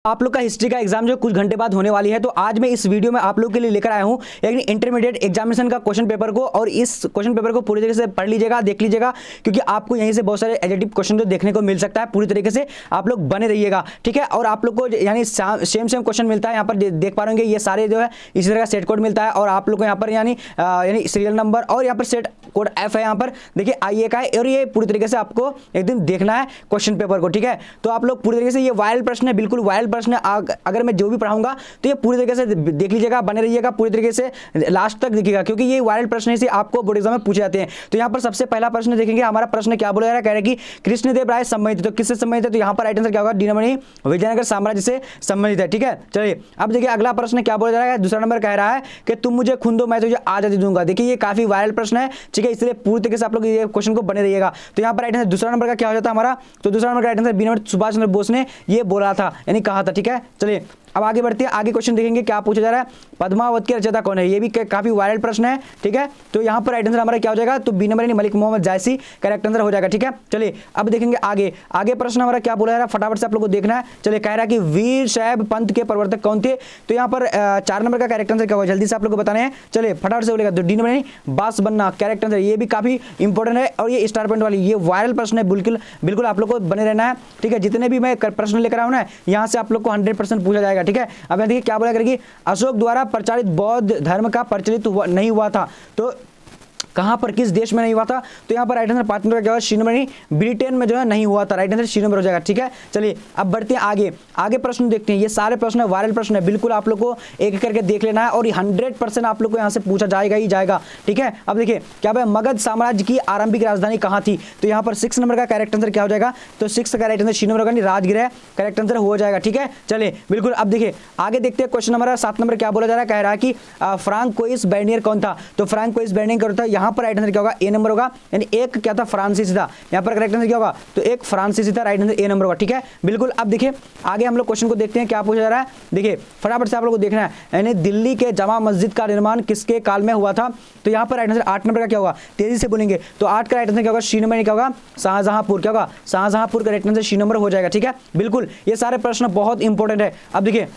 आप लोग का हिस्ट्री का एग्जाम जो कुछ घंटे बाद होने वाली है, तो आज मैं इस वीडियो में आप लोग के लिए लेकर आया हूं एक इंटरमीडिएट एग्जामिनेशन का क्वेश्चन पेपर को। और इस क्वेश्चन पेपर को पूरी तरीके से पढ़ लीजिएगा, देख लीजिएगा, क्योंकि आपको यहीं से बहुत सारे एडिटिव क्वेश्चन जो देखने को मिल सकता है। पूरी तरीके से आप लोग बने रहिएगा, ठीक है। और आप लोग को यानी सेम क्वेश्चन मिलता है, यहाँ पर देख पा रहे ये सारे जो है इसी तरह का सेट कोड मिलता है। और आप लोग को यहाँ पर यानी सीरियल नंबर और यहाँ पर सेट कोड एफ है, यहाँ पर देखिए आइए का है। और ये पूरी तरीके से आपको एक दिन देखना है क्वेश्चन पेपर को, ठीक है। तो आप लोग पूरी तरीके से, ये वायरल प्रश्न है, बिल्कुल वायरल प्रश्न है। अगर मैं जो भी पढ़ाऊंगा तो ये पूरी तरीके से देख लीजिएगा, बने रहिएगा, पूरी तरीके से लास्ट तक देखिएगा, क्योंकि ये वायरल प्रश्न से आपको बोर्ड एग्जाम में पूछे जाते हैं। तो यहाँ पर सबसे पहला प्रश्न देखेंगे, हमारा प्रश्न क्या बोला जा रहा है, कह रहे हैं कि कृष्णदेव राय संबंधित, तो किससे संबंधित है, तो यहाँ पर राइट आंसर क्या होगा, डी नंबर विजयनगर साम्राज्य से संबंधित है, ठीक है। चलिए अब देखिए अगला प्रश्न क्या बोला जा रहा है, दूसरा नंबर कह रहा है कि तुम मुझे खून दो मैं तुझे आजादी दूंगा। देखिए ये काफी वायरल प्रश्न है, ठीक है, इसलिए पूरी तरीके से आप लोग ये क्वेश्चन को बने रहिएगा। तो यहाँ पर राइट आंसर दूसरा नंबर का क्या हो जाता है हमारा, तो दूसरा नंबर का right answer B number Subhash Chandra Bose ने ये बोला था, यानी कहा था, ठीक है। चलिए अब आगे बढ़ते हैं, आगे क्वेश्चन देखेंगे क्या पूछा जा रहा है, पद्मावत के रचयिता कौन है, ये भी काफी वायरल प्रश्न है, ठीक है। तो यहाँ पर राइट आंसर हमारा क्या हो जाएगा, तो बी नंबर यानी मलिक मोहम्मद जायसी करेक्ट आंसर हो जाएगा, ठीक है। चलिए अब देखेंगे आगे प्रश्न हमारा क्या बोला जा रहा है, फटाफट से आप लोगों को देखना है। चलिए कह रहा है कि वीर शैव पंथ के प्रवर्तक कौन थे, तो यहाँ पर 4 नंबर का करेक्ट आंसर क्या होगा, जल्दी से आप लोग को बताने हैं। चलिए फटाफट से बोलेगा, तो डी नंबर यानी बास बनना करेक्ट आंसर, ये भी काफी इंपॉर्टेंट है। और ये स्टार पॉइंट वाली ये वायरल प्रश्न है, बिल्कुल आप लोग को बने रहना है, ठीक है। जितने भी मैं प्रश्न लेकर आऊँ ना, यहाँ से आप लोग को 100% पूछा जाएगा, ठीक है। अब देखिए क्या बोला करेगी, अशोक द्वारा प्रचारित बौद्ध धर्म का प्रचलित नहीं हुआ था, तो कहां पर किस देश में नहीं हुआ था, तो यहां पर राइट आंसर 5 नंबर का क्या होगा, सी नंबर नहीं ब्रिटेन में जो है नहीं हुआ था, राइट आंसर सी नंबर हो जाएगा, ठीक है। चलिए अब बढ़ते हैं आगे प्रश्न देखते हैं। ये सारे प्रश्न वायरल प्रश्न है, बिल्कुल आप लोग को एक करके देख लेना है, और 100% आप लोग को यहां से पूछा जाएगा ही जाएगा, ठीक है। अब देखिए क्या भाई, मगध साम्राज्य की आरंभिक राजधानी कहां थी, तो यहां पर 6 नंबर का करेक्ट आंसर क्या हो जाएगा, तो 6 का राइट आंसर सी नंबर होगा, राजगृह करेक्ट आंसर हो जाएगा, ठीक है। चलिए बिल्कुल अब देखिए आगे देखते हैं, क्वेश्चन नंबर 7 नंबर क्या बोला जा रहा है, कह रहा है कि फ्रांकोइस बेर्नियर कौन था, तो फ्रांकोइस बेर्नियर कौन था, यहां पर राइट आंसर क्या होगा, ए नंबर होगा, यानी एक क्या था, फ्रांसीसी था। यहां पर करेक्ट आंसर क्या होगा, तो एक फ्रांसीसी था, राइट आंसर ए नंबर होगा, ठीक है। बिल्कुल अब देखिए आगे हम लोग क्वेश्चन को देखते हैं क्या पूछा जा रहा है। देखिए फटाफट से आप लोगों को देखना है, यानी दिल्ली के जमा मस्जिद का निर्माण किसके काल में हुआ था, तो यहां पर राइट आंसर 8 नंबर का क्या होगा, तेजी से बोलेंगे, तो 8 का राइट आंसर क्या होगा, सी नंबर क्या होगा, शाहजहांपुर, क्या होगा, शाहजहांपुर का राइट आंसर सी नंबर हो जाएगा, ठीक है। बिल्कुल ये सारे प्रश्न बहुत इंपॉर्टेंट है। अब देखिए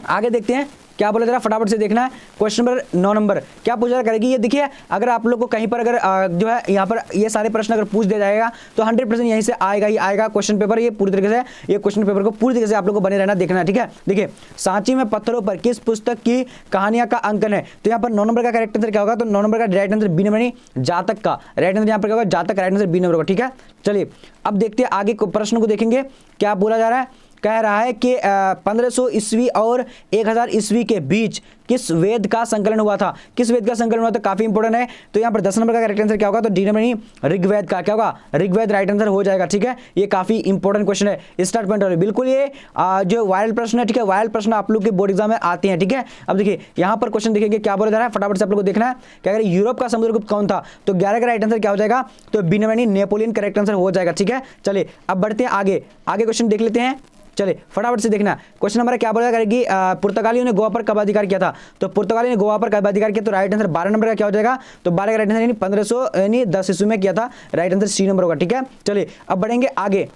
आगे देखते हैं क्या बोला जा रहा है, फटाफट से देखना है। क्वेश्चन नंबर 9 नंबर क्या पूछा करेगी, ये देखिए अगर आप लोग को कहीं पर अगर जो है यहाँ पर ये सारे प्रश्न अगर पूछ दिया जाएगा तो 100% यहीं से आएगा ही आएगा क्वेश्चन पेपर। ये पूरी तरीके से ये क्वेश्चन पेपर को पूरी तरीके से आप लोग को बने रहना, देखना है, ठीक है। देखिए सांची में पत्थरों पर किस पुस्तक की कहानियां का अंकन है, तो यहाँ पर 9 नंबर का करेक्ट आंसर क्या होगा, तो 9 नंबर का राइट आंसर बी नंबर नहीं जातक का राइट आंसर यहाँ पर क्या होगा, जातक राइट आंसर बी नंबर होगा, ठीक है। चलिए अब देखते हैं आगे प्रश्न को देखेंगे क्या बोला जा रहा है। कह रहा है कि 1500 ईस्वी और 1000 ईस्वी के बीच किस वेद का संकलन हुआ था, किस वेद का संकलन हुआ था, काफी इंपॉर्टेंट है। तो यहाँ पर 10 नंबर का करेक्ट आंसर क्या होगा, तो डी नंबर नहीं ऋग्वेद का, क्या होगा, ऋग्वेद राइट आंसर हो जाएगा, ठीक है। ये काफी इंपॉर्टेंट क्वेश्चन है, स्टार्ट पॉइंट वाले, बिल्कुल ये जो वायरल प्रश्न है, ठीक है, वायरल प्रश्न आप लोग के बोर्ड एग्जाम में आते हैं, ठीक है। अब देखिए यहाँ पर क्वेश्चन देखेंगे क्या बोला जा रहा है, फटाफट से आप लोग को देखना है। क्या करें, यूरोप का समुद्रगुप्त कौन था, तो 11 का राइट आंसर क्या हो जाएगा, तो बी नंबर नहीं नेपोलियन करेक्ट आंसर हो जाएगा, ठीक है। चलिए अब बढ़ते हैं आगे क्वेश्चन देख लेते हैं। चलिए फटाफट से देखना क्वेश्चन हमारा क्या बोला करेगी, पुर्तगालियों ने गोवा पर कब अधिकार किया था, तो पुर्तगालियों ने गोवा पर कब अधिकार किया, तो राइट आंसर 12 नंबर का क्या हो जाएगा, तो 12 का राइट आंसर यानी 1500 यानी 10 ईस्वी में किया था, राइट आंसर सी नंबर होगा, ठीक है। चलिए अब बढ़ेंगे आगे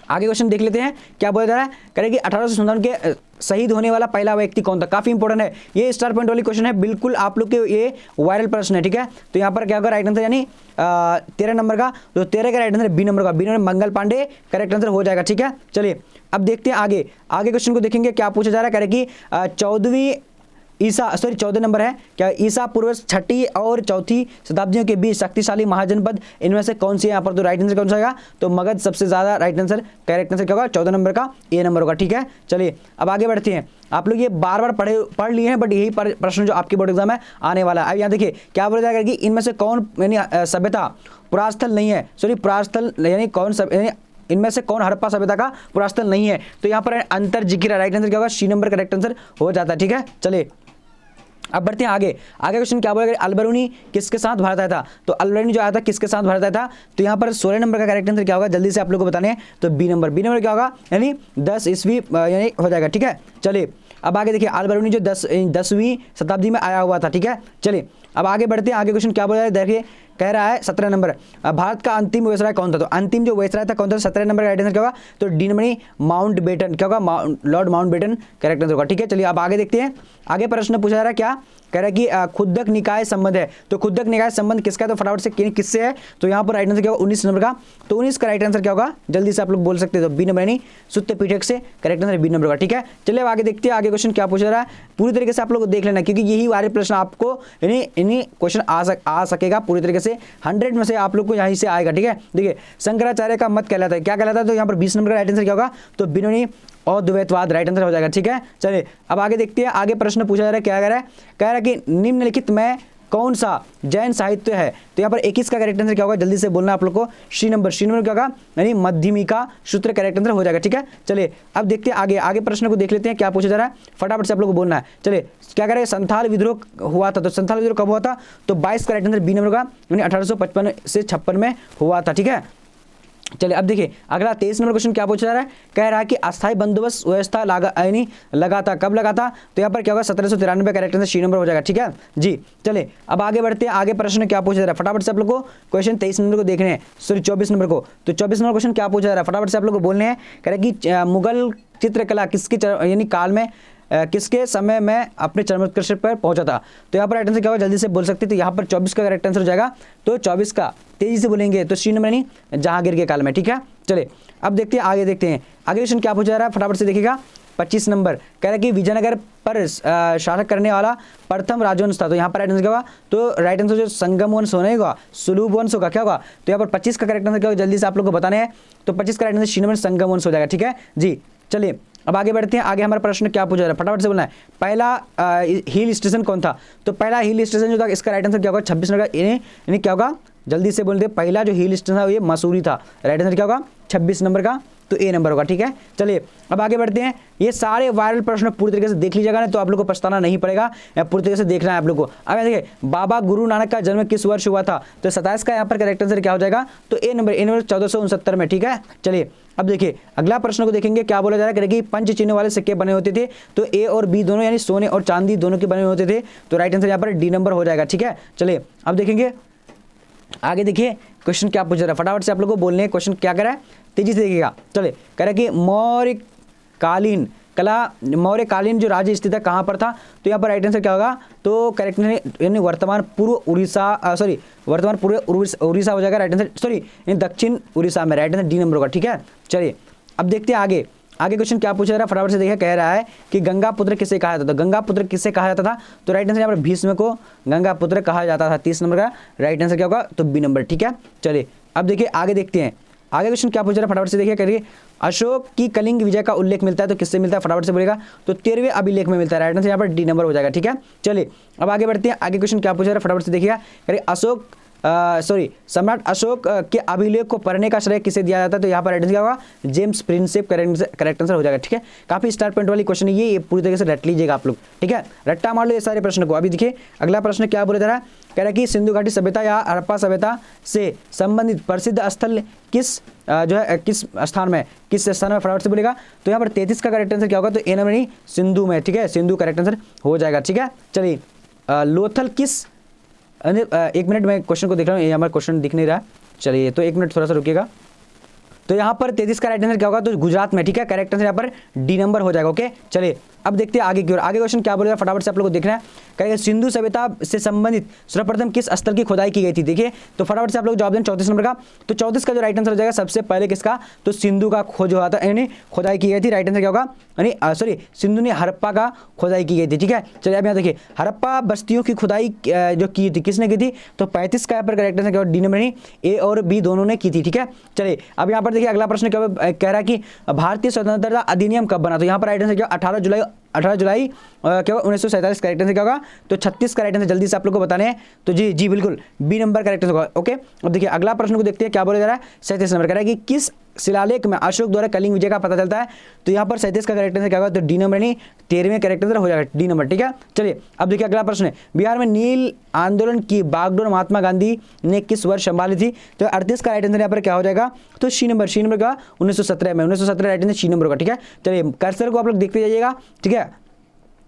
क्वेश्चन देख लेते हैं क्या बोला जा रहा है, करेगी 1857 के शहीद होने वाला पहला व्यक्ति कौन था, काफी इंपॉर्टेंट है, ये स्टार पॉइंट वाली क्वेश्चन है, बिल्कुल आप लोग के ये वायरल प्रश्न है, ठीक है। तो यहाँ पर क्या होगा राइट आंसर यानी 13 नंबर का, तो 13 का राइट आंसर बी नंबर का, B number Mangal Pandey correct answer हो जाएगा, ठीक है। चलिए अब देखते हैं आगे क्वेश्चन को देखेंगे क्या पूछा जा रहा है, करेगी 14 नंबर है, क्या ईसा पूर्व 6ठी और 4थी शताब्दियों के बीच शक्तिशाली महाजनपद इनमें से कौन सी है, यहाँ पर तो राइट आंसर कौन सा आएगा, तो मगध सबसे ज्यादा राइट आंसर करेक्ट आंसर क्या होगा, 14 नंबर का ए नंबर होगा, ठीक है। चलिए अब आगे बढ़ते हैं, आप लोग ये बार पढ़ लिए हैं, बट यही प्रश्न जो आपके बोर्ड एग्जाम में आने वाला है। अब यहाँ देखिए क्या बोला जाएगा कि इनमें से कौन यानी सभ्यता पुरास्थल नहीं है, सॉरी पुरास्थल यानी कौन इनमें से कौन हड़प्पा सभ्यता का पुरास्थल नहीं है, तो यहाँ पर अंतर जिक्र राइट आंसर क्या होगा, सी नंबर करेक्ट आंसर हो जाता है, ठीक है। चलिए अब बढ़ते हैं आगे क्वेश्चन क्या बोला, अलबरूनी किसके साथ भारत आया था, तो अलबरूनी जो आया था किसके साथ भारत आया था, तो यहाँ पर 16 नंबर का करेक्ट आंसर क्या होगा, जल्दी से आप लोगों को बताने हैं, तो बी नंबर क्या होगा, यानी 10 ईस्वी यानी हो जाएगा, ठीक है। चलिए अब आगे देखिए अलबरूनी जो 10वीं शताब्दी में आया हुआ था, ठीक है। चलिए अब आगे बढ़ते हैं क्वेश्चन क्या बोला है, देखिए कह रहा है 17 नंबर, भारत का अंतिम वायसराय कौन था? तो अंतिम जो वायसराय था कौन था? 17 नंबर का राइट आंसर क्या होगा? तो डी नंबर माउंटबेटन, क्या होगा? लॉर्ड माउंटबेटन करेक्ट आंसर होगा। ठीक है, चलिए अब आगे देखते हैं। आगे प्रश्न पूछा जा रहा है क्या, कह रहा है कि खुद्दक निकाय संबंध है, तो खुद्दक निकाय संबंध किसका है? तो फटाफट से किससे है? तो यहाँ पर राइट आंसर क्या होगा? 19 नंबर का। तो 19 का राइट आंसर क्या होगा? जल्दी से आप लोग बोल सकते हैं, तो बी नंबर यानी सुत्त पीठक से करेक्ट आंसर बी नंबर का। ठीक है, चलिए अब आगे देखते हैं आगे क्वेश्चन क्या पूछा जा रहा है, पूरी तरीके से आप लोग देख लेना, क्योंकि यही वाले प्रश्न आपको इन्हीं क्वेश्चन आ सकेगा पूरी तरीके से, 100 में से आप लोग को यहीं से आएगा। ठीक है, देखिए शंकराचार्य का मत कहलाता है, क्या कहलाता है? तो यहाँ पर 20 नंबर का राइट आंसर क्या होगा? तो बिनोनी और द्वैतवाद राइट आंसर हो जाएगा। ठीक है, चलिए अब आगे देखते हैं। आगे प्रश्न पूछा जा रहा है, क्या कह रहा है? कह रहा है कि निम्नलिखित में कौन सा जैन साहित्य है? तो यहाँ पर 21 का करेक्ट आंसर क्या होगा? जल्दी से बोलना आप लोग को। सी नंबर क्या होगा? यानी मध्यमिका सूत्र करेक्ट आंसर हो जाएगा। ठीक है, चलिए अब देखते हैं आगे प्रश्न को देख लेते हैं क्या पूछा जा रहा है, फटाफट से आप लोग को बोलना है। चलिए क्या कह रहे हैं? संथाल विद्रोह हुआ था, तो संथाल विद्रोह कब हुआ था? तो 22 का करेक्ट आंसर बी नंबर का, यानी 1855 से 56 में हुआ था। ठीक है, चलिए अब देखिए अगला 23 नंबर क्वेश्चन क्या पूछा जा रहा है, कह रहा है कि अस्थायी बंदोबस्त व्यवस्था लगा था, कब लगा था? तो यहाँ पर क्या होगा? 1793 करेक्ट आंसर सी नंबर हो जाएगा। ठीक है जी, चलिए अब आगे बढ़ते हैं। आगे प्रश्न क्या पूछा जा रहा है, फटाफट से आप लोग को क्वेश्चन 23 नंबर को देखने हैं, सॉरी 24 नंबर को। तो 24 नंबर क्वेश्चन क्या पूछा जा रहा है, फटाफट से आप लोग को बोलने हैं। कह रहा है कि मुगल चित्रकला किसके यानी काल में किसके समय में अपने चरमोत्कर्ष पर पहुंचा था? तो यहाँ पर राइट आंसर क्या होगा? जल्दी से बोल सकते हैं। तो यहाँ पर 24 का करेक्ट आंसर हो जाएगा, तो 24 का तेजी से बोलेंगे तो सी नंबर नहीं जहांगीर के काल में। ठीक है, चलिए अब देखते हैं आगे देखते हैं आगे क्वेश्चन क्या पूछा जा रहा है, फटाफट से देखिएगा। 25 नंबर कह रहा है कि विजयनगर पर शासन करने वाला प्रथम राजवंश था, तो यहाँ पर राइट आंसर क्या होगा? तो राइट आंसर जो संगम वंश होगा, सुलूभ वंश होगा, क्या होगा? तो यहाँ पर 25 का करेक्ट आंसर क्या होगा? जल्दी से आप लोग को बताने हैं। तो 25 का राइट आंसर सी नंबर संगम वंश हो जाएगा। ठीक है जी, चलिए अब आगे बढ़ते हैं। आगे हमारा प्रश्न क्या पूछा जा रहा है, फटाफट से बोलना है। पहला हिल स्टेशन कौन था? तो पहला हिल स्टेशन जो था इसका राइट आंसर क्या होगा? 26 नंबर का, यानी क्या होगा? जल्दी से बोलते हैं। पहला जो हिल स्टेशन था ये मसूरी था, राइट आंसर क्या होगा? 26 नंबर का, तो ए नंबर होगा। ठीक है, चलिए अब आगे बढ़ते हैं। ये सारे वायरल प्रश्न पूरी तरीके से देख लीजिएगा ना, तो आप लोग को पछताना नहीं पड़ेगा, पूरी तरीके से देखना है आप लोग को। अब देखिए बाबा गुरु नानक का जन्म किस वर्ष हुआ था? तो 27 का यहाँ पर करेक्ट आंसर क्या हो जाएगा? तो ए नंबर 1469 में। ठीक है, चलिए अब देखिए अगला प्रश्न को देखेंगे क्या बोला जा रहा है कि पंच चिन्ह वाले सिक्के बने होते थे, तो ए और बी दोनों यानी सोने और चांदी दोनों के बने होते थे, तो राइट आंसर यहाँ पर डी नंबर हो जाएगा। ठीक है, चलिए अब देखेंगे आगे। देखिए क्वेश्चन क्या पूछ रहा है, फटाफट से आप लोगों को बोलने हैं क्वेश्चन क्या कर रहा है, तेजी से देखिएगा। चलिए कह रहा है कि मौर्यकालीन जो राज्य स्थित है कहाँ पर था? तो यहाँ पर राइट आंसर क्या होगा? तो करेक्ट यानी वर्तमान पूर्व उड़ीसा हो जाएगा राइट आंसर, सॉरी दक्षिण उड़ीसा में, राइट आंसर डी नंबर होगा। ठीक है, चलिए अब देखते हैं आगे क्वेश्चन क्या पूछा जा रहा है, फटाफट से देखिए। कह रहा है कि गंगा पुत्र किसे कहा जाता था? गंगा पुत्र किसे कहा जाता था? तो राइट आंसर यहाँ पर भीष्म को गंगा पुत्र कहा जाता था। 30 नंबर का राइट आंसर क्या होगा? तो बी नंबर। ठीक है, चलिए अब देखिए आगे देखते हैं। आगे क्वेश्चन क्या पूछ रहा है, फटाफट से देखिए। करिए अशोक की कलिंग विजय का उल्लेख मिलता है, तो किससे मिलता है? फटाफट से बोलेगा। तो 13वें अभिलेख में मिलता है, राइट आंसर यहाँ पर डी नंबर हो जाएगा। ठीक है, चलिए अब आगे बढ़ते हैं। आगे क्वेश्चन क्या पूछ रहा है, फटाफट से देखिएगा। करिए सम्राट अशोक के अभिलेख को पढ़ने का श्रेय किसे दिया जाता है? तो यहाँ पर राइट आंसर क्या होगा? जेम्स प्रिंसेप करेक्ट आंसर हो जाएगा। ठीक है, काफी स्टार पॉइंट वाली क्वेश्चन है ये पूरी तरीके से रट लीजिएगा आप लोग। ठीक है, रट्टा मार लो ये सारे प्रश्न को। अभी देखिए अगला प्रश्न क्या बोला जा रहा है, कह रहा है कि सिंधु घाटी सभ्यता या हड़प्पा सभ्यता से संबंधित प्रसिद्ध स्थल किस स्थान में फटाफट से बोलेगा। तो यहाँ पर 33 का करेक्ट आंसर क्या होगा? तो ए नंबर नहीं सिंधु में। ठीक है, सिंधु करेक्ट आंसर हो जाएगा। ठीक है, चलिए लोथल किस, एक मिनट में क्वेश्चन को देख रहा हूँ, ये हमारा क्वेश्चन दिख नहीं रहा है, चलिए तो एक मिनट थोड़ा सा रुकिएगा। तो यहाँ पर 33 का राइट आंसर क्या होगा? तो गुजरात में। ठीक है, करेक्ट आंसर यहाँ पर डी नंबर हो जाएगा। ओके, चलिए अब देखते हैं आगे की ओर। आगे क्वेश्चन क्या बोलेगा, फटाफट से आप लोगों को देखना है। कहेगा सिंधु सभ्यता से संबंधित सर्वप्रथम किस स्थल की खुदाई की गई थी? देखिए तो फटाफट से आप लोग जवाब दें 34 नंबर का। तो 34 का जो राइट आंसर हो जाएगा सबसे पहले किसका? तो सिंधु का खोज हुआ था, यानी खुदाई की गई थी। राइट आंसर क्या होगा? यानी सॉरी सिंधु ने हड़प्पा का खुदाई की गई थी। ठीक है, चलिए अब यहाँ देखिए हड़प्पा बस्तियों की खुदाई जो की थी किसने की थी? तो 35 का यहाँ पर करेक्ट आंसर क्या होगा? डी नंबर नहीं ए और बी दोनों ने की थी। ठीक है, चलिए अब यहाँ पर देखिए अगला प्रश्न क्या कह रहा है कि भारतीय स्वतंत्रता अधिनियम कब बना? तो यहाँ पर राइट आंसर क्या? 18 जुलाई क्या होगा? 1947 करेक्ट आंसर क्या होगा? तो 36 का राइट आंसर जल्दी से आप लोग को बताने हैं। तो जी बिल्कुल बी नंबर करेक्ट होगा। ओके, अब देखिए अगला प्रश्न को देखते हैं क्या बोला जा रहा है। 37 नंबर कह रहा है कि किस शिलालेख में अशोक द्वारा कलिंग विजय का पता चलता है? तो यहाँ पर 37 का करेक्ट आंसर क्या होगा? तो डी नंबर नहीं 13वें करेक्ट आंसर हो जाएगा, डी नंबर। ठीक है, चलिए अब देखिए अगला प्रश्न है, बिहार में नील आंदोलन की बागडोर महात्मा गांधी ने किस वर्ष संभाली थी? तो 38 का राइट आंसर यहाँ पर क्या हो जाएगा? तो सी नंबर का 1917 में, 1917 राइट आंसर सी नंबर का। ठीक है, चलिए कर्सर को आप लोग देखते जाइएगा। ठीक है,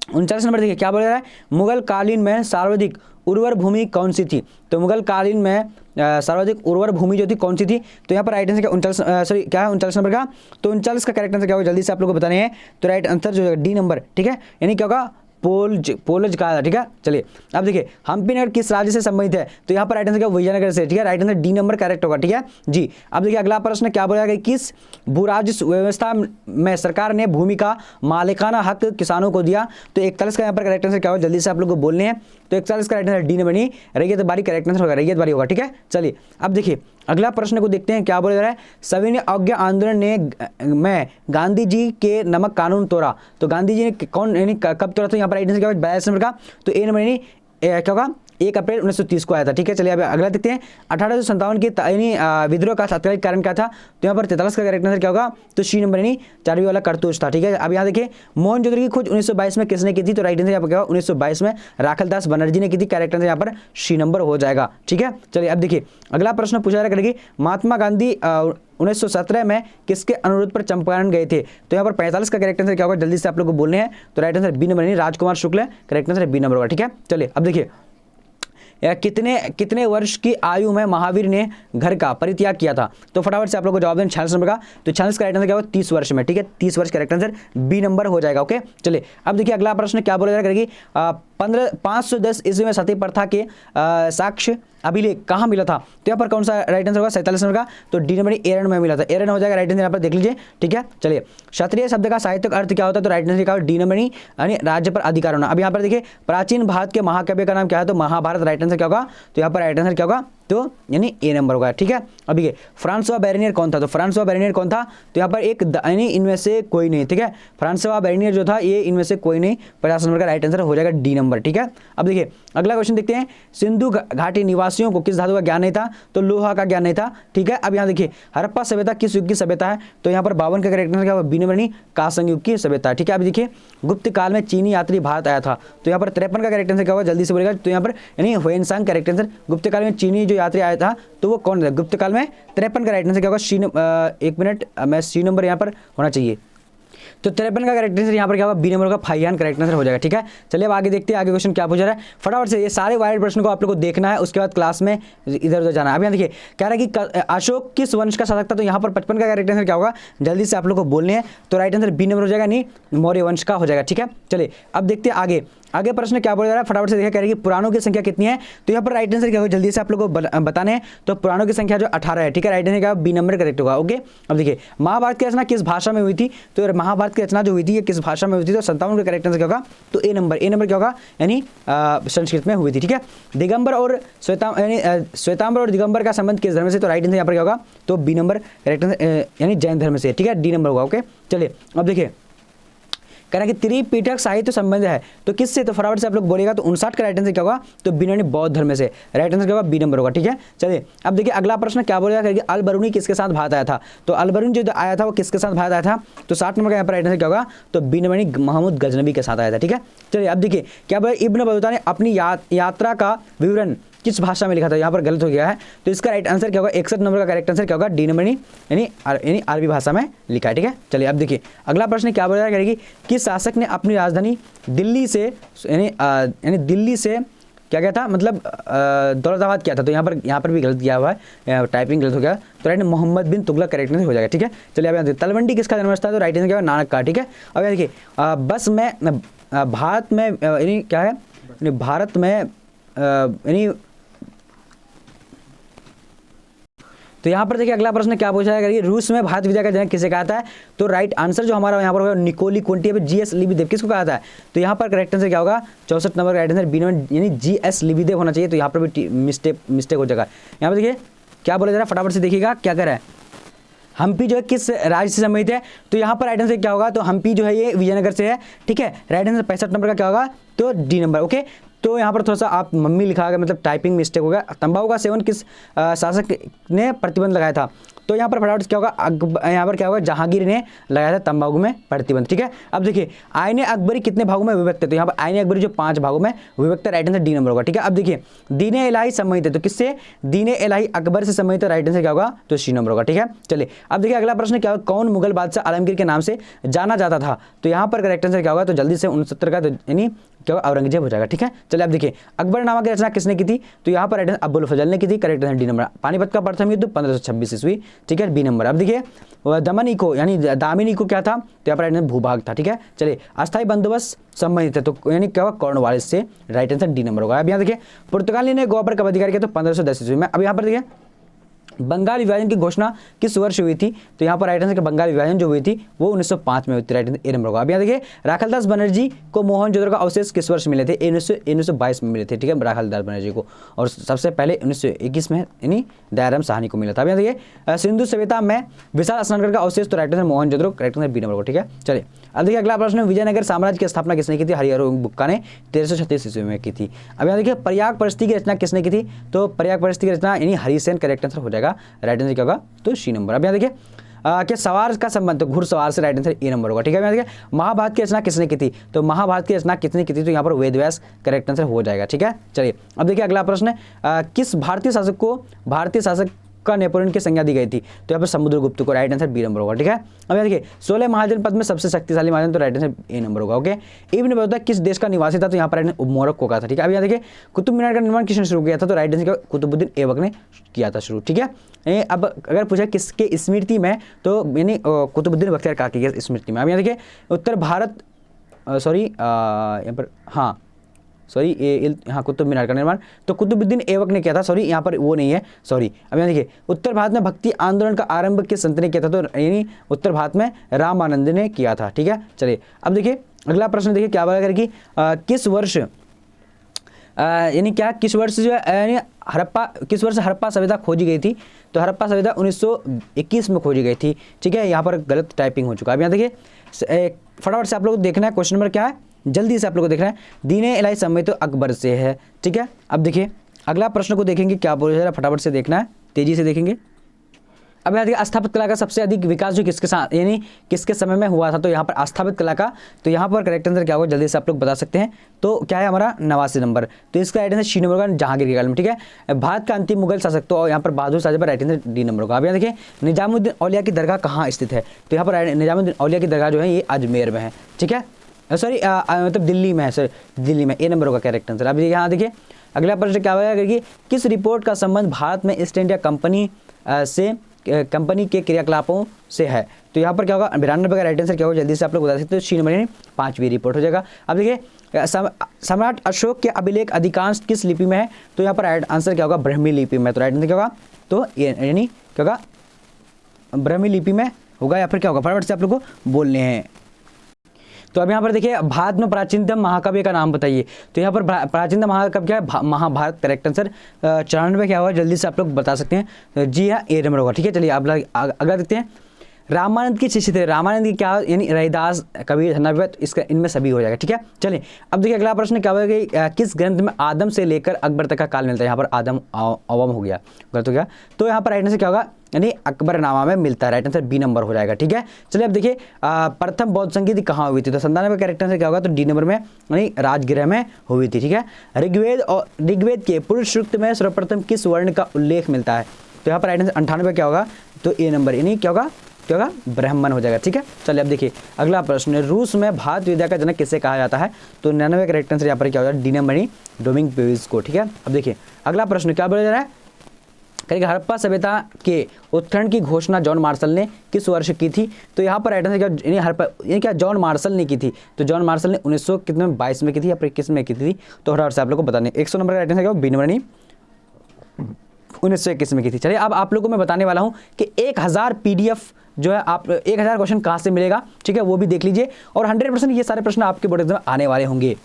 39 नंबर देखिए क्या बोल रहा है, मुगल कालीन में सर्वाधिक उर्वर भूमि कौन सी थी? तो मुगल कालीन में सर्वाधिक उर्वर भूमि जो थी कौन सी थी? तो यहाँ पर राइट आंसर क्या 39, सॉरी क्या है 39 नंबर का? तो 39 का करेक्ट आंसर क्या होगा जल्दी से आप लोग को बताने हैं। तो राइट आंसर जो है डी नंबर, ठीक है, यानी क्या होगा पोलज कहा था, ठीक है। चलिए अब देखिए हम्पी नगर किस राज्य से संबंधित है? तो यहाँ पर राइट आंसर क्या विजयनगर से, ठीक है, right answer D number correct होगा, ठीक है जी। अब देखिए अगला प्रश्न क्या बोला गया, किस भूराजस्व व्यवस्था में सरकार ने भूमि का मालिकाना हक किसानों को दिया? तो 41 का यहाँ पर करेक्ट आंसर क्या होगा जल्दी से आप लोग को बोलने हैं। तो 41 का राइट आंसर डी नंबर नहीं, रैयत बारी करेक्ट आंसर होगा, रैयत बारी होगा, ठीक है। चलिए अब देखिए अगला प्रश्न को देखते हैं क्या बोला जा रहा है। सविनय अवज्ञा आंदोलन ने में गांधी जी के नमक कानून तोड़ा। तो गांधी जी ने कौन यानी कब तोड़ा? तो यहाँ पर राइट आंसर क्या होगा 42 नंबर का। तो ए नंबर यानी क्या होगा 1 अप्रैल 1930 को आया था, ठीक है। चलिए अब अगला देखते हैं 1857 के यानी विद्रोह का तात्कालिक कारण क्या था? तो यहाँ पर 43 का करेक्ट आंसर क्या होगा? तो सी नंबर यानी चारवी वाला करतूस था, ठीक है। अब यहाँ देखिए मोहनजोदड़ो की खोज 1922 में किसने की थी? तो राइट आंसर यहाँ पर क्या होगा 1922 में राखलदास बनर्जी ने की थी, करेक्ट आंसर यहाँ पर सी नंबर हो जाएगा, ठीक है। चलिए अब देखिए अगला प्रश्न पूछा जा रहा है, महात्मा गांधी 1917 में किसके अनुरोध पर चंपारण गए थे? तो यहाँ पर 45 का करेक्ट आंसर क्या होगा जल्दी से आप लोग को बोलने हैं। तो राइट आंसर बी नंबर यानी राजकुमार शुक्ल, करेक्ट आंसर बी नंबर होगा, ठीक है। चलिए अब देखिए कितने वर्ष की आयु में महावीर ने घर का परित्याग किया था? तो फटाफट से आप लोग को जवाब दें 46 नंबर का। तो 46 का राइट आंसर क्या होगा 30 वर्ष में, ठीक है, 30 वर्ष करेक्ट आंसर बी नंबर हो जाएगा, ओके। चलिए अब देखिए अगला प्रश्न क्या बोला जा रहा है, 510 ईस्वी में सती प्रथा के साक्ष्य अभिलेख कहाँ मिला था? तो यहाँ पर कौन सा राइट आंसर होगा 47 नंबर का? तो डी नंबर एरन में मिला था, एरन हो जाएगा राइट आंसर, यहाँ पर देख लीजिए, ठीक है। चलिए क्षत्रिय शब्द का साहित्यिक अर्थ क्या होता है? तो राइट आंसर क्या होगा डी नंबर यानी राज्य पर अधिकार होना। अब यहाँ पर देखिए प्राचीन भारत के महाकाव्य का नाम क्या है? तो महाभारत, राइट आंसर क्या होगा? तो यहाँ पर राइट आंसर क्या होगा? तो यानी ए नंबर होगा, ठीक है। अब ये फ्रांसवा बेरेनियर कौन था? तो फ्रांसवा बेरेनियर कौन था? तो यहाँ पर एक यानी इनमें से कोई नहीं, ठीक है। फ्रांसवा बेरेनियर जो था ये इनमें से कोई नहीं, 50 नंबर का राइट आंसर हो जाएगा डी नंबर, ठीक है। अब देखिए अगला क्वेश्चन देखते हैं, सिंधु घाटी निवासियों को किस धातु का ज्ञान नहीं था? तो लोहा का ज्ञान नहीं था, ठीक है। अब यहाँ देखिए हड़प्पा सभ्यता किस युग की सभ्यता है? तो यहाँ पर 52 का करेक्ट आंसर क्या होगा? बी नंबर नहीं कांस्य युग की सभ्यता है, ठीक है। अब देखिए गुप्त काल में चीनी यात्री भारत आया था। तो यहाँ पर 53 का करेक्ट आंसर क्या होगा जल्दी से बोलेगा? तो यहाँ पर यानी ह्वेनसांग करेक्ट आंसर, गुप्त काल में चीनी जो यात्री आया था तो वो कौन था गुप्त काल में? 53 का राइट आंसर क्या होगा? एक मिनट मैं सी नंबर यहाँ पर होना चाहिए। तो 53 का करेक्ट आंसर यहाँ पर क्या होगा? बी नंबर का फाइयान करेक्ट आंसर हो जाएगा, ठीक है। चलिए अब आगे देखते हैं आगे क्वेश्चन क्या पूछा रहा है। फटाफट से ये सारे वायरड प्रश्न को आप लोग को देखना है, उसके बाद क्लास में इधर उधर जाना है। अब यहाँ देखिए कह रहा है कि अशोक किस वंश का शासक था? तो यहाँ पर 55 का करेक्ट आंसर क्या होगा जल्दी से आप लोग को बोलने हैं। तो राइट आंसर बी नंबर हो जाएगा, नहीं मौर्य वंश का हो जाएगा, ठीक है। चलिए अब देखते हैं आगे प्रश्न क्या बोला जा रहा है, फटाफट से देखिए। कह रहे हैं कि पुराणों की संख्या कितनी है? तो यहाँ पर राइट आंसर क्या होगा जल्दी से आप लोग को बताने हैं। तो पुराणों की संख्या जो 18 है, ठीक है, राइट आंसर क्या बी नंबर करेक्ट होगा, ओके। अब देखिए महाभारत की रचना किस भाषा में हुई थी? तो महाभारत की रचना जो हुई थी ये किस भाषा में हुई थी? तो 57 का करेक्ट आंसर क्या होगा? तो ए नंबर क्या होगा? यानी संस्कृत में हुई थी, ठीक है। दिगंबर और श्वेतांबर और दिगंबर का संबंध किस धर्म से? तो राइट आंसर यहाँ पर क्या होगा? तो बी नंबर करेक्ट आंसर यानी जैन धर्म से, ठीक है, डी नंबर होगा, ओके। चलिए अब देखिए कह रहा है कि त्रिपिटक साहित्य संबंध है तो किससे? तो फटाफट से आप लोग बोलेगा। तो 59 का राइट आंसर क्या होगा? तो बी नंबर बौद्ध धर्म से, राइट आंसर क्या होगा? बी नंबर होगा, ठीक है। चलिए अब देखिए अगला प्रश्न क्या बोलेगा कि अल बरूनी किसके साथ भारत आया था? तो अल बरूनी जो आया था वो किसके साथ भारत आया था? तो 60 नंबर का यहाँ पर राइट आंसर क्या होगा? तो बी नंबर महमूद गजनबी के साथ आया था, ठीक है। चलिए अब देखिए क्या बोला, इब्न बतूता ने अपनी यात्रा का विवरण किस भाषा में लिखा था? यहाँ पर गलत हो गया है, तो इसका राइट आंसर क्या होगा? 61 नंबर का करेक्ट आंसर क्या होगा? डी नंबर यानी अरबी भाषा में लिखा है, ठीक है। चलिए अब देखिए अगला प्रश्न क्या बोला करेगी, किस शासक ने अपनी राजधानी दिल्ली से यानी दिल्ली से क्या था मतलब दौलताबाद किया था? तो यहाँ पर भी गलत किया हुआ है, टाइपिंग गलत हो गया। तो राइट मोहम्मद बिन तुगलक करेक्ट आंसर हो जाएगा, ठीक है। चलिए अब यहाँ देखिए तलवंडी किसका जन्मस्थल था? तो राइट आंसर क्या होगा? नानक का, ठीक है। अब देखिए बस में भारत में यानी क्या है भारत में यानी तो यहाँ पर देखिए अगला प्रश्न क्या पूछा है, रूस में भारत विद्या का जनक किसे कहा था? तो राइट आंसर जो हमारा यहाँ पर होगा निकोली कोंटी जीएस लिबिदेव किसको कहा था? तो यहाँ पर करेक्ट आंसर क्या होगा? 64 नंबर का राइट आंसर बी नंबर यानी जीएस लिबिदेव होना चाहिए। तो यहाँ पर भी मिस्टेक हो जाएगा। यहाँ पर देखिए क्या बोला जा रहा है, फटाफट से देखिएगा क्या कर रहा है। हम्पी जो है किस राज्य से संबंधित है? तो यहाँ पर राइट आंसर क्या होगा? तो हम्पी जो है ये विजयनगर से है, ठीक है। राइट आंसर 65 नंबर का क्या होगा? तो डी नंबर, ओके। तो यहाँ पर थोड़ा सा आप मम्मी लिखा गया मतलब टाइपिंग मिस्टेक हो गया। तंबाकू का सेवन किस शासक ने प्रतिबंध लगाया था? तो यहाँ पर फटाफट क्या होगा, यहाँ पर क्या होगा, जहांगीर ने लगाया था तंबाकू में प्रतिबंध। ठीक है, अब देखिए आईने अकबरी कितने भागों में विभक्त है, तो यहाँ पर आईने अकबरी जो 5 भागों में विभक्त है, राइट आंसर डी नंबर होगा। ठीक है, अब देखिए दीने इलाही संबंधित है, तो किससे, दीने इलाही अकबर से संबंधित है, राइट आंसर क्या होगा, तो सी नंबर होगा। ठीक है, चलिए अब देखिए अगला प्रश्न क्या होगा, कौन मुगल बादशाह आलमगीर के नाम से जाना जाता था, तो यहाँ पर करेक्ट आंसर क्या होगा, तो जल्दी से 69 का, तो यानी क्या होगा, औरंगजेब हो जाएगा। ठीक है, चलिए अब देखिए अकबरनामा की रचना किसने की थी, तो यहाँ पर राइट आंसर अब्बुल फजल ने की थी, correct answer D number. Panipat का प्रथम युद्ध 1526 ईस्वी। ठीक है, बी नंबर। अब देखिए दमन को यानी दामिनी को क्या था, तो यहाँ पर राइट आंसर भूभाग था। ठीक है, चलिए अस्थायी बंदोबस्त संबंधित है, तो यानी क्या होगा, कॉर्नवालिस से, राइट आंसर डी नंबर होगा। अब यहाँ देखिए पुर्तगाली ने गोवा पर कब अधिकार किया, तो 1510 ईस्वी में। अब यहाँ पर देखिए बंगाल विभाजन की घोषणा किस वर्ष हुई थी, तो यहाँ पर राइट आंसर बंगाल विभाजन जो हुई थी वो 1905 में हुई थी, राइट आंसर ए नंबर होगा। अब यहाँ देखिए राखालदास बनर्जी को मोहनजोदड़ो का अवशेष किस वर्ष मिले थे, 1922 में मिले थे। ठीक है, राखालदास बनर्जी को, और सबसे पहले 1921 में यानी दयाराम साहनी को मिला था। अब यहाँ देखिए सिंधु सभ्यता में विशाल स्नानगढ़ का अवशेष, तो right answer Mohenjodaro, correct answer B number होगा। ठीक है, चलिए अब देखिए अगला प्रश्न, विजयनगर साम्राज्य की स्थापना किसने की थी, हरिहर बुक्का ने 1336 ईस्वी में की थी। अब यहाँ देखिए प्रयाग परिस्थिति की रचना किसने की थी, तो प्रयाग परिस्थिति की रचना यानी हरिसेन, करेक्ट आंसर हो जाएगा, राइट आंसर क्या होगा, तो सी नंबर। अब यहाँ देखिए क्या सवार का संबंध, तो घुड़सवार से, राइट आंसर ए नंबर होगा। ठीक है, यहाँ देखिए महाभारत की रचना किसने की थी, तो महाभारत की रचना किसने की थी, तो यहाँ पर वेदव्यास, करेक्ट आंसर हो जाएगा। ठीक है, चलिए अब देखिए अगला प्रश्न, किस भारतीय शासक को भारतीय शासक का नेपोलियन की संज्ञा दी गई थी, तो यहाँ पर समुद्रगुप्त को, राइट आंसर बी नंबर होगा। ठीक है, अब यहाँ देखिए 16 महाजनपद में सबसे शक्तिशाली महाजन, तो राइट आंसर ए नंबर होगा। ओके, इब्न बतूता किस देश का निवासी था, तो यहाँ पर मोरक्को का था। ठीक है, अब यहाँ देखिए कुतुब मीनार का निर्माण किसने शुरू किया था, तो राइट आंसर कुतुबुद्दीन ऐबक ने किया था शुरू। ठीक है, अब अगर पूछा किसके स्मृति में, तो यानी कुतुबुद्दीन बख्तियार काकी के स्मृति में। अब यहाँ देखिए उत्तर भारत यहाँ पर हाँ कुतुब मीनार का निर्माण तो कुतुबुद्दीन ऐबक ने किया था, सॉरी यहाँ पर वो नहीं है, सॉरी। अब यहाँ देखिए उत्तर भारत में भक्ति आंदोलन का आरंभ किस संत ने किया था, तो यानी उत्तर भारत में रामानंद ने किया था। ठीक है, चलिए अब देखिए अगला प्रश्न देखिए क्या बोला कि किस वर्ष यानी क्या किस वर्ष जो है यानी किस वर्ष हड़प्पा सभ्यता खोजी गई थी, तो हड़प्पा सभ्यता 1921 में खोजी गई थी। ठीक है, यहाँ पर गलत टाइपिंग हो चुका है। अब यहाँ देखिए फटाफट से आप लोग को देखना है क्वेश्चन नंबर क्या है, जल्दी से आप लोग को देखना है, दीने इलाही संबंधित तो अकबर से है। ठीक है, अब देखिए अगला प्रश्न को देखेंगे क्या बोला जा रहा है, फटाफट से देखना है, तेजी से देखेंगे। अब यहाँ देखिए स्थापित कला का सबसे अधिक विकास जो किसके साथ यानी किसके समय में हुआ था, तो यहाँ पर स्थापित कला का, तो यहाँ पर करेक्ट आंसर क्या होगा जल्दी से आप लोग बता सकते हैं, तो क्या है हमारा 89 नंबर, तो इसका राइट आंसर सी नंबर होगा, जहांगीर के काल में। ठीक है, भारत का अंतिम मुगल शासक, तो यहाँ पर बहादुर शाह पर राइट आंसर डी नंबर होगा। अब यहाँ देखिए निजामुद्दीन औलिया की दरगाह कहाँ स्थित है, तो यहाँ पर निजामुद्दीन औलिया की दरगाह जो है ये अजमेर में है। ठीक है, सॉरी मतलब दिल्ली में है, सर दिल्ली में, ए नंबर होगा करेक्ट आंसर। अब यहाँ देखिए अगला प्रश्न क्या होगा कि किस रिपोर्ट का संबंध भारत में ईस्ट इंडिया कंपनी से कंपनी के क्रियाकलापों से है, तो यहाँ पर क्या होगा 92 का राइट आंसर क्या होगा जल्दी से आप लोग बता सकते हो, सी नंबर यानी 5वीं रिपोर्ट हो जाएगा। अब देखिए सम्राट अशोक के अभिलेख अधिकांश किस लिपि में है, तो यहाँ पर राइट आंसर क्या होगा ब्राह्मी लिपि में, तो राइट आंसर क्या होगा, तो यानी क्या होगा ब्राह्मी लिपि में होगा, या फिर क्या होगा फटाफट से आप लोग को बोलने हैं। तो अब यहाँ पर देखिए भारत में प्राचीनतम महाकाव्य का नाम बताइए, तो यहाँ पर प्राचीनतम महाकाव्य क्या है, महाभारत, करेक्ट आंसर। 94 क्या होगा जल्दी से आप लोग बता सकते हैं, जी हाँ ए नंबर होगा। ठीक है, चलिए आप अगला देखते हैं, रामानंद की शिष्य थे, रामानंद की क्या यानी रविदास, कबीर, धन्ना, इसका इनमें सभी हो जाएगा। ठीक है, चलिए अब देखिए अगला प्रश्न क्या होगा कि किस ग्रंथ में आदम से लेकर अकबर तक का काल मिलता है, यहाँ पर आदम अवम हो गया, गलत हो गया, तो यहाँ पर राइट आंसर क्या होगा यानी अकबरनामा में मिलता है, राइट आंसर बी नंबर हो जाएगा। ठीक है, चलिए अब देखिए प्रथम बौद्ध संगीति कहाँ हुई थी, तो 97 का करेक्ट आंसर क्या होगा, तो डी नंबर में यानी राजगृह में हुई थी। ठीक है, ऋग्वेद के पुरुष सूक्त में सर्वप्रथम किस वर्ण का उल्लेख मिलता है, तो यहाँ पर राइट आंसर 98 क्या होगा, तो ए नंबर यानी क्या होगा ब्राह्मण हो जाएगा। ठीक है, चलिए अब देखिए अगला प्रश्न, रूस में भारत विद्या का जनक किसे कहा जाता है, तो 99 करेक्ट आंसर यहाँ पर क्या होगा डी नंबर यानी डोमिंग पेविस को। ठीक है, अब देखिए अगला प्रश्न क्या बोला जा रहा है, करेंगे हड़प्पा सभ्यता के उत्खनन की घोषणा जॉन मार्शल ने किस वर्ष की थी, तो यहाँ पर राइट आंसर क्या यानी हड़प्पा यानी क्या जॉन मार्शल ने की थी, तो जॉन मार्शल ने 1922 में की थी या फिर किस में की थी, तो फटाफट से आप लोग को बताने 100 नंबर का राइट आंसर क्या बी नंबर यानी 1921 में की थी। चलिए अब आप लोगों को मैं बताने वाला हूँ कि 1000 PDF जो है आप 1000 क्वेश्चन कहाँ से मिलेगा, ठीक है वो भी देख लीजिए, और 100% ये सारे प्रश्न आपके बोर्ड एग्जाम में आने वाले होंगे।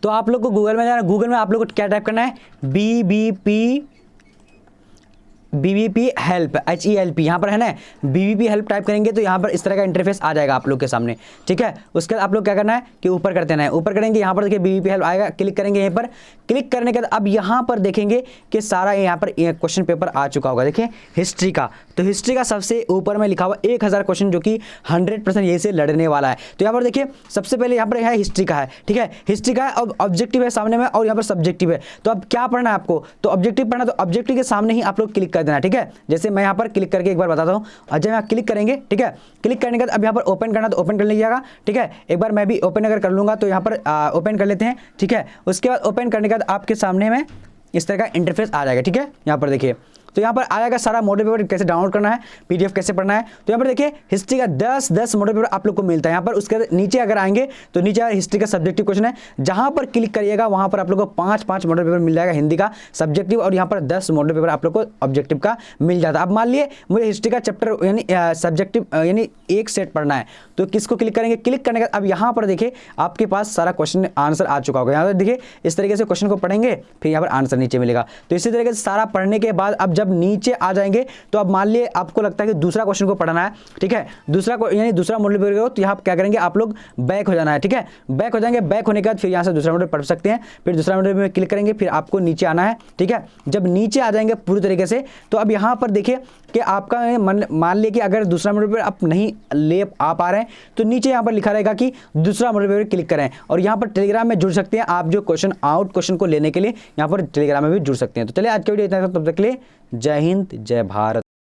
तो आप लोग को गूगल में जाना, गूगल में आप लोग को क्या टाइप करना है, BBP BBP हेल्प HELP यहाँ पर है ना, BBP हेल्प टाइप करेंगे तो यहाँ पर इस तरह का इंटरफेस आ जाएगा आप लोग के सामने। ठीक है, उसके बाद आप लोग क्या करना है कि ऊपर कर देना है, ऊपर करेंगे यहाँ पर देखिए BBP हेल्प आएगा, क्लिक करेंगे यहीं पर। क्लिक करने के बाद अब यहाँ पर देखेंगे कि सारा यहाँ पर क्वेश्चन पेपर आ चुका होगा। देखिए हिस्ट्री का, तो हिस्ट्री का सबसे ऊपर में लिखा हुआ 1000 क्वेश्चन जो कि 100% यही से लड़ने वाला है। तो यहाँ पर देखिए सबसे पहले यहाँ पर है हिस्ट्री का है। ठीक है, हिस्ट्री का है, अब ऑब्जेक्टिव है सामने में और यहाँ पर सब्जेक्टिव है। तो अब क्या पढ़ना है आपको, तो ऑब्जेक्टिव पढ़ना, तो ऑब्जेक्टिव के सामने ही आप लोग क्लिक कर देना। ठीक है, जैसे मैं यहाँ पर क्लिक करके एक बार बताता हूँ। जब यहाँ क्लिक करेंगे, ठीक है, क्लिक करने के बाद अब यहाँ पर ओपन करना तो ओपन कर लीजिएगा। ठीक है, एक बार मैं भी ओपन अगर कर लूँगा तो यहाँ पर ओपन कर लेते हैं। ठीक है, उसके बाद ओपन करने के बाद आपके सामने में इस तरह का इंटरफेस आ जाएगा। ठीक है, यहाँ पर देखिए तो यहाँ पर आएगा सारा मॉडल पेपर कैसे डाउनलोड करना है, PDF कैसे पढ़ना है। तो यहाँ पर देखिए हिस्ट्री का 10 मॉडल पेपर आप लोग को मिलता है। यहाँ पर उसके नीचे अगर आएंगे तो नीचे हिस्ट्री का सब्जेक्टिव क्वेश्चन है, जहाँ पर क्लिक करिएगा वहाँ पर आप लोग को 5 मॉडल पेपर मिल जाएगा हिंदी का सब्जेक्टिव, और यहाँ पर 10 मॉडल पेपर आप लोग को ऑब्जेक्टिव का मिल जाता है। अब मान लिए मुझे हिस्ट्री का चैप्टर यानी सब्जेक्टिव यानी एक सेट पढ़ना है, तो किसको क्लिक करेंगे, क्लिक करने का अब यहाँ पर देखिए आपके पास सारा क्वेश्चन आंसर आ चुका होगा। यहाँ पर देखिए इस तरीके से क्वेश्चन को पढ़ेंगे, फिर यहाँ पर आंसर नीचे मिलेगा। तो इसी तरीके से सारा पढ़ने के बाद अब जब नीचे आ जाएंगे तो अब मान लिए आपको लगता है कि दूसरा क्वेश्चन को पढ़ना है। ठीक है, यानी दूसरा मॉडल पेपर हो, तो यहाँ क्या करेंगे आप लोग बैक हो जाना है। ठीक है, बैक हो जाएंगे, बैक होने के बाद फिर यहाँ से दूसरा मॉडल पढ़ सकते हैं। फिर दूसरा मॉडल में क्लिक करेंगे, फिर आपको नीचे आना है। ठीक है, जब नीचे आ जाएंगे पूरी तरीके से तो अब यहाँ पर देखिए कि आपका मान लिया कि अगर दूसरा मॉडल पेपर आप नहीं ले आ पा रहे हैं तो नीचे यहाँ पर लिखा रहेगा कि दूसरा मॉडल पेपर क्लिक करें, और यहाँ पर टेलीग्राम में जुड़ सकते हैं आप, जो क्वेश्चन को लेने के लिए यहाँ पर टेलीग्राम में भी जुड़ सकते हैं। तो चलिए आज के वीडियो इतना, तब तक के लिए जय हिंद जय भारत।